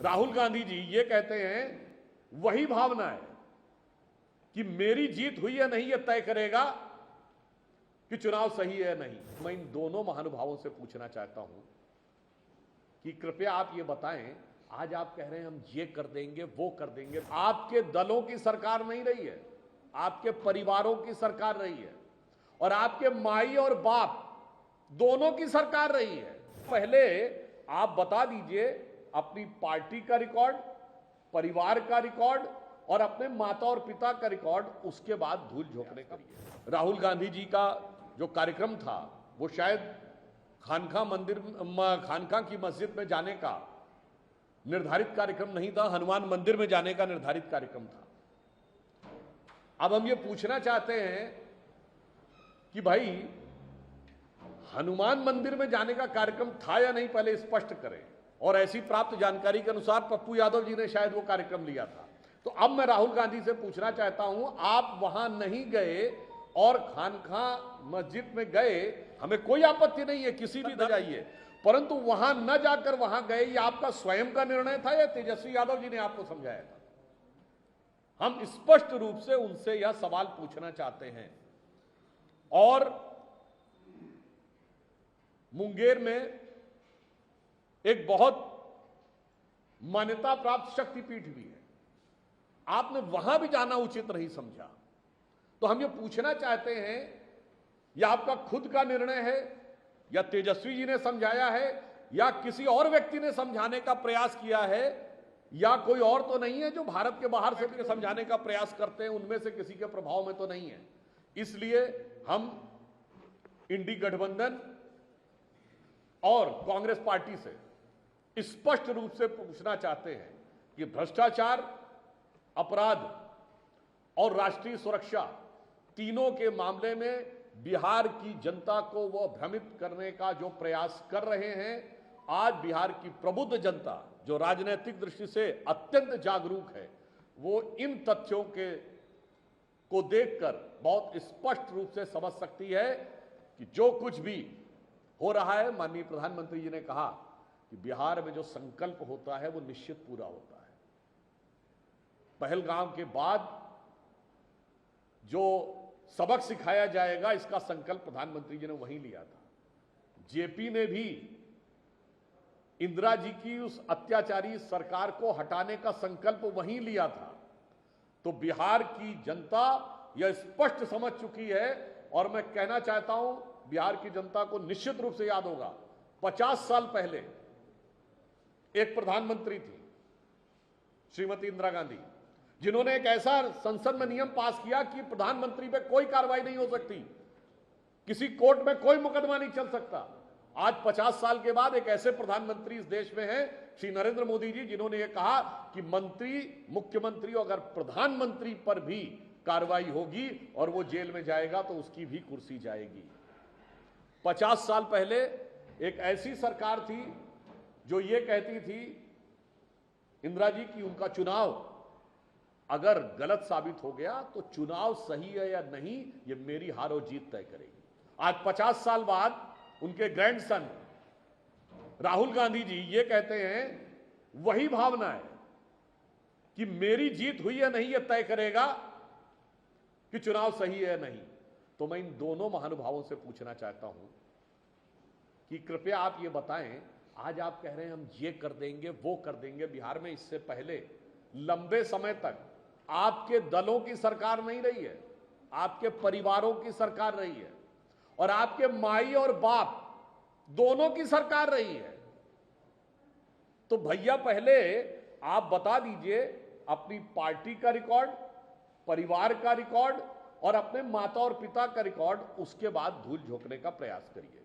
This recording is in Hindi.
राहुल गांधी जी ये कहते हैं वही भावना है कि मेरी जीत हुई या नहीं, यह तय करेगा कि चुनाव सही है या नहीं। मैं इन दोनों महानुभावों से पूछना चाहता हूं कि कृपया आप ये बताएं, आज आप कह रहे हैं हम ये कर देंगे वो कर देंगे। आपके दलों की सरकार नहीं रही है, आपके परिवारों की सरकार रही है और आपके माई और बाप दोनों की सरकार रही है। पहले आप बता दीजिए अपनी पार्टी का रिकॉर्ड, परिवार का रिकॉर्ड और अपने माता और पिता का रिकॉर्ड, उसके बाद धूल झोंकने करिए। राहुल गांधी जी का जो कार्यक्रम था वो शायद खानका की मस्जिद में जाने का निर्धारित कार्यक्रम नहीं था, हनुमान मंदिर में जाने का निर्धारित कार्यक्रम था। अब हम ये पूछना चाहते हैं कि भाई हनुमान मंदिर में जाने का कार्यक्रम था या नहीं, पहले स्पष्ट करें। और ऐसी प्राप्त जानकारी के अनुसार पप्पू यादव जी ने शायद वो कार्यक्रम लिया था। तो अब मैं राहुल गांधी से पूछना चाहता हूं, आप वहां नहीं गए और खानका मस्जिद में गए, हमें कोई आपत्ति नहीं है, किसी भी जाइए, परंतु वहां न जाकर वहां गए, ये आपका स्वयं का निर्णय था या तेजस्वी यादव जी ने आपको समझाया था? हम स्पष्ट रूप से उनसे यह सवाल पूछना चाहते हैं। और मुंगेर में एक बहुत मान्यता प्राप्त शक्तिपीठ भी है, आपने वहां भी जाना उचित नहीं समझा। तो हम ये पूछना चाहते हैं, यह आपका खुद का निर्णय है या तेजस्वी जी ने समझाया है या किसी और व्यक्ति ने समझाने का प्रयास किया है, या कोई और तो नहीं है जो भारत के बाहर से भी समझाने का प्रयास करते हैं, उनमें से किसी के प्रभाव में तो नहीं है। इसलिए हम इंडी गठबंधन और कांग्रेस पार्टी से स्पष्ट रूप से पूछना चाहते हैं कि भ्रष्टाचार, अपराध और राष्ट्रीय सुरक्षा तीनों के मामले में बिहार की जनता को वो भ्रमित करने का जो प्रयास कर रहे हैं, आज बिहार की प्रबुद्ध जनता जो राजनीतिक दृष्टि से अत्यंत जागरूक है, वो इन तथ्यों को देखकर बहुत स्पष्ट रूप से समझ सकती है कि जो कुछ भी हो रहा है, माननीय प्रधानमंत्री जी ने कहा कि बिहार में जो संकल्प होता है वो निश्चित पूरा होता है। पहलगाम के बाद जो सबक सिखाया जाएगा, इसका संकल्प प्रधानमंत्री जी ने वहीं लिया था। जेपी ने भी इंदिरा जी की उस अत्याचारी सरकार को हटाने का संकल्प वहीं लिया था। तो बिहार की जनता यह स्पष्ट समझ चुकी है और मैं कहना चाहता हूं, बिहार की जनता को निश्चित रूप से याद होगा, 50 साल पहले एक प्रधानमंत्री थी श्रीमती इंदिरा गांधी, जिन्होंने एक ऐसा संसद में नियम पास किया कि प्रधानमंत्री पे कोई कार्रवाई नहीं हो सकती, किसी कोर्ट में कोई मुकदमा नहीं चल सकता। आज 50 साल के बाद एक ऐसे प्रधानमंत्री इस देश में हैं, श्री नरेंद्र मोदी जी, जिन्होंने यह कहा कि मंत्री, मुख्यमंत्री, अगर प्रधानमंत्री पर भी कार्रवाई होगी और वो जेल में जाएगा तो उसकी भी कुर्सी जाएगी। 50 साल पहले एक ऐसी सरकार थी जो ये कहती थी इंदिरा जी की उनका चुनाव अगर गलत साबित हो गया तो चुनाव सही है या नहीं, ये मेरी हार और जीत तय करेगी। आज 50 साल बाद उनके ग्रैंडसन राहुल गांधी जी ये कहते हैं वही भावना है कि मेरी जीत हुई या नहीं, यह तय करेगा कि चुनाव सही है या नहीं। तो मैं इन दोनों महानुभावों से पूछना चाहता हूं कि कृपया आप ये बताएं, आज आप कह रहे हैं हम ये कर देंगे वो कर देंगे। बिहार में इससे पहले लंबे समय तक आपके दलों की सरकार नहीं रही है, आपके परिवारों की सरकार रही है और आपके माई और बाप दोनों की सरकार रही है। तो भैया पहले आप बता दीजिए अपनी पार्टी का रिकॉर्ड, परिवार का रिकॉर्ड और अपने माता और पिता का रिकॉर्ड, उसके बाद धूल झोंकने का प्रयास करिए।